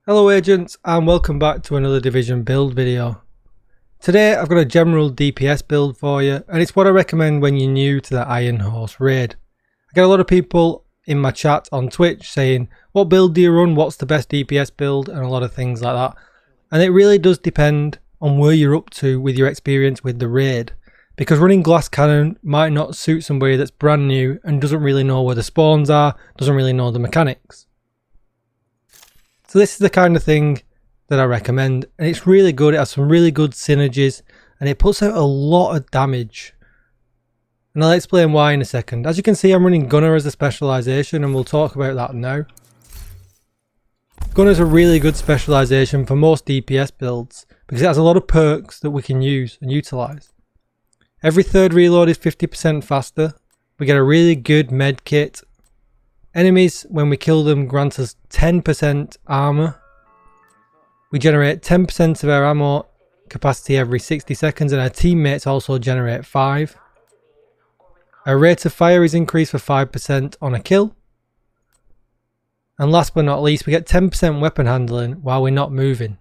Hello agents and welcome back to another Division build video. Today I've got a general DPS build for you and it's what I recommend when you're new to the Iron Horse raid. I get a lot of people in my chat on Twitch saying what build do you run, what's the best DPS build and a lot of things like that. And it really does depend on where you're up to with your experience with the raid. Because running glass cannon might not suit somebody that's brand new and doesn't really know where the spawns are, doesn't really know the mechanics. So this is the kind of thing that I recommend, and it's really good. It has some really good synergies and it puts out a lot of damage. And I'll explain why in a second. As you can see, I'm running Gunner as a specialisation and we'll talk about that now. Gunner is a really good specialisation for most DPS builds because it has a lot of perks that we can use and utilise. Every third reload is 50% faster. We get a really good med kit. Enemies, when we kill them, grant us 10% armor. We generate 10% of our ammo capacity every 60 seconds and our teammates also generate 5. Our rate of fire is increased for 5% on a kill. And last but not least, we get 10% weapon handling while we're not moving.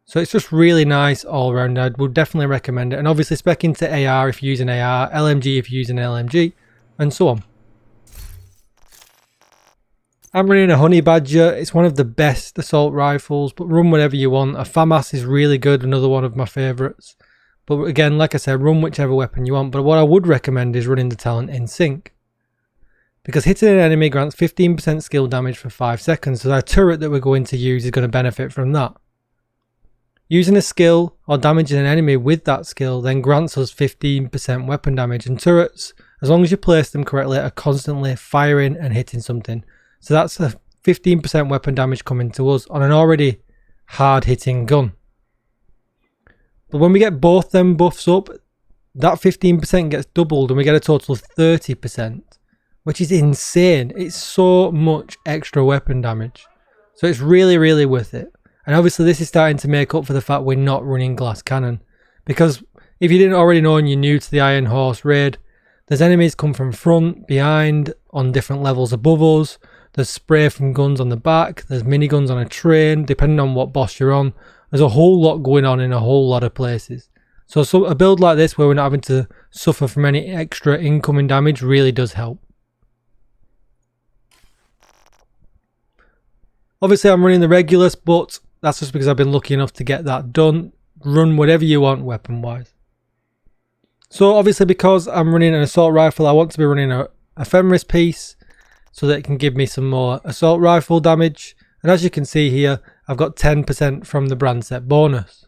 So it's just really nice all around. I would definitely recommend it. And obviously spec into AR if you're using AR, LMG if you're using LMG, and so on. I'm running a Honey Badger. It's one of the best assault rifles, but run whatever you want. A FAMAS is really good, another one of my favourites. But again, like I said, run whichever weapon you want. But what I would recommend is running the talent in sync. Because hitting an enemy grants 15% skill damage for 5 seconds, so our turret that we're going to use is going to benefit from that. Using a skill or damaging an enemy with that skill then grants us 15% weapon damage, and turrets, as long as you place them correctly, are constantly firing and hitting something. So that's a 15% weapon damage coming to us on an already hard hitting gun. But when we get both them buffs up, that 15% gets doubled and we get a total of 30%, which is insane. It's so much extra weapon damage. So it's really, really worth it. And obviously this is starting to make up for the fact we're not running glass cannon. Because if you didn't already know and you're new to the Iron Horse raid, there's enemies come from front, behind, on different levels above us. There's spray from guns on the back. There's miniguns on a train, depending on what boss you're on. There's a whole lot going on in a whole lot of places. So a build like this where we're not having to suffer from any extra incoming damage really does help. Obviously I'm running the Regulus, but that's just because I've been lucky enough to get that done. Run whatever you want weapon wise. So obviously because I'm running an assault rifle, I want to be running a Ephemeris piece so that it can give me some more assault rifle damage. And as you can see here, I've got 10% from the brand set bonus.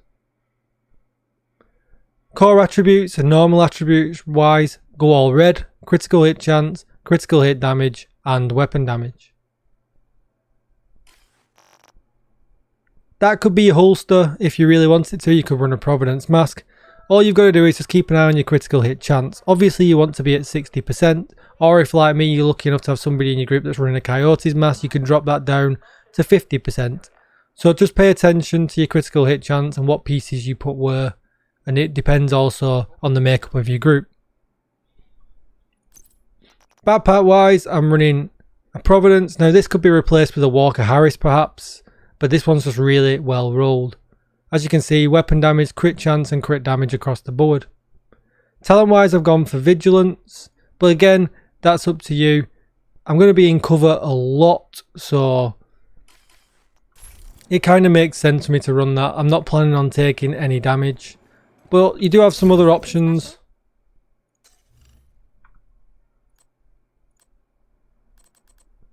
Core attributes and normal attributes wise go all red: critical hit chance, critical hit damage and weapon damage. That could be a holster if you really wanted to. You could run a Providence mask. All you've got to do is just keep an eye on your critical hit chance. Obviously you want to be at 60%, or if like me you're lucky enough to have somebody in your group that's running a Coyotes mask, you can drop that down to 50%. So just pay attention to your critical hit chance and what pieces you put where, and it depends also on the makeup of your group. Backpack wise, I'm running a Providence. Now this could be replaced with a Walker Harris perhaps, but this one's just really well rolled. As you can see, weapon damage, crit chance and crit damage across the board. Talent wise I've gone for Vigilance, but again that's up to you. I'm going to be in cover a lot, so it kind of makes sense for me to run that. I'm not planning on taking any damage, but you do have some other options.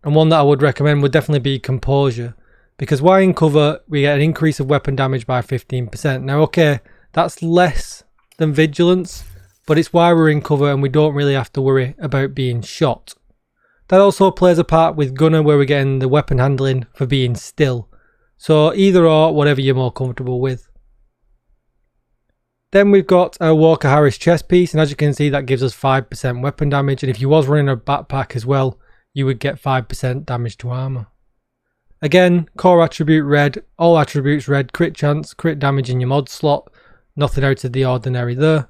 And one that I would recommend would definitely be Composure. Because while in cover, we get an increase of weapon damage by 15%. Now, okay, that's less than Vigilance, but it's why we're in cover and we don't really have to worry about being shot. That also plays a part with Gunner, where we're getting the weapon handling for being still. So either or, whatever you're more comfortable with. Then we've got our Walker Harris chest piece, and as you can see, that gives us 5% weapon damage. And if you was running a backpack as well, you would get 5% damage to armor. Again, core attribute red, all attributes red, crit chance, crit damage in your mod slot. Nothing out of the ordinary there.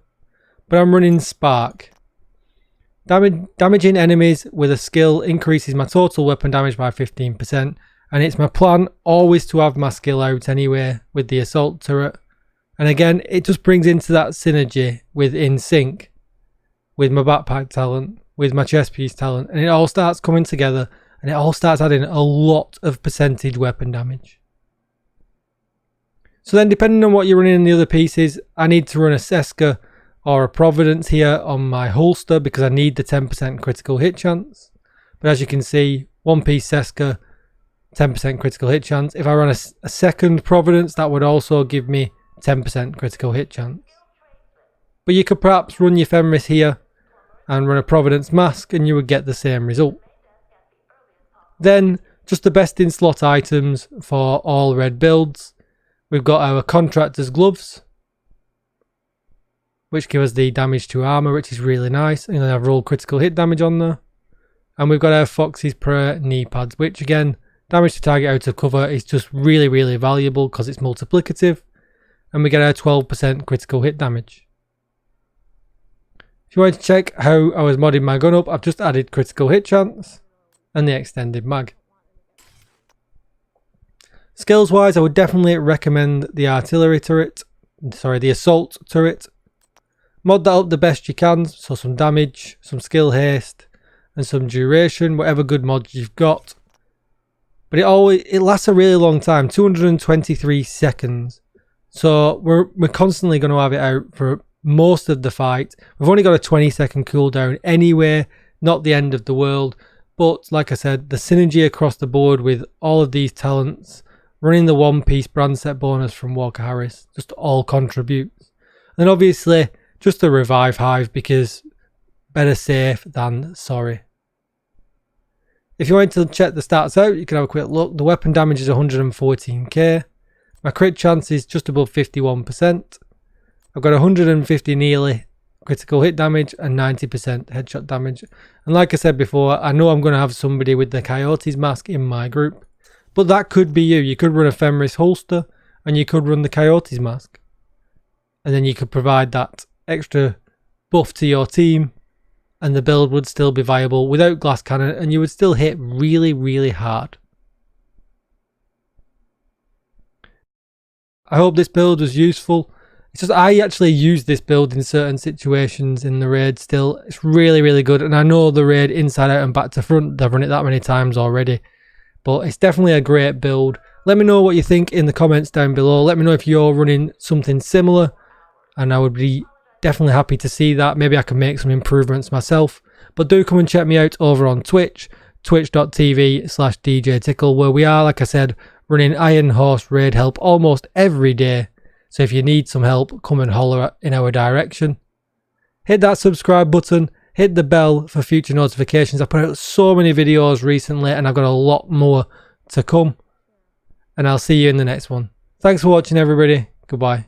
But I'm running Spark. Damaging enemies with a skill increases my total weapon damage by 15%, And it's my plan always to have my skill out anyway with the assault turret. And again, it just brings into that synergy with in sync with my backpack talent, with my chest piece talent, and it all starts coming together and it all starts adding a lot of percentage weapon damage. So then, depending on what you're running in the other pieces, I need to run a Seska or a Providence here on my holster because I need the 10% critical hit chance. But as you can see, one piece Seska, 10% critical hit chance. If I run a second Providence, that would also give me 10% critical hit chance. But you could perhaps run your Fenris here and run a Providence mask and you would get the same result. Then, just the best in slot items for all red builds. We've got our Contractor's Gloves, which give us the damage to armor, which is really nice. And then I've rolled critical hit damage on there. And we've got our Fox's Prayer knee pads, which again, damage to target out of cover is just really, really valuable because it's multiplicative. And we get our 12% critical hit damage. If you want to check how I was modding my gun up, I've just added critical hit chance and the extended mag. Skills wise, I would definitely recommend the artillery turret, the assault turret. Mod that up the best you can, so some damage, some skill haste and some duration, whatever good mods you've got. But it lasts a really long time, 223 seconds. So we're constantly going to have it out for most of the fight. We've only got a 20-second cooldown anyway, not the end of the world. But like I said, the synergy across the board with all of these talents, running the one-piece brand set bonus from Walker Harris, just all contributes. And obviously, just the revive hive because better safe than sorry. If you want to check the stats out, you can have a quick look. The weapon damage is 114k. My crit chance is just above 51%. I've got 150 nearly critical hit damage and 90% headshot damage. And like I said before, I know I'm going to have somebody with the Coyotes mask in my group. But that could be you. You could run a Fenris holster and you could run the Coyotes mask. And then you could provide that extra buff to your team and the build would still be viable without glass cannon and you would still hit really, really hard. I hope this build was useful. It's just I actually use this build in certain situations in the raid still. It's really, really good. And I know the raid inside out and back to front, I've run it that many times already. But it's definitely a great build. Let me know what you think in the comments down below. Let me know if you're running something similar. And I would be definitely happy to see that. Maybe I can make some improvements myself. But do come and check me out over on Twitch. Twitch.tv/DJTICKLE, where we are, like I said, running Iron Horse raid help almost every day. So if you need some help, come and holler in our direction. Hit that subscribe button, hit the bell for future notifications. I put out so many videos recently and I've got a lot more to come. And I'll see you in the next one. Thanks for watching everybody. Goodbye.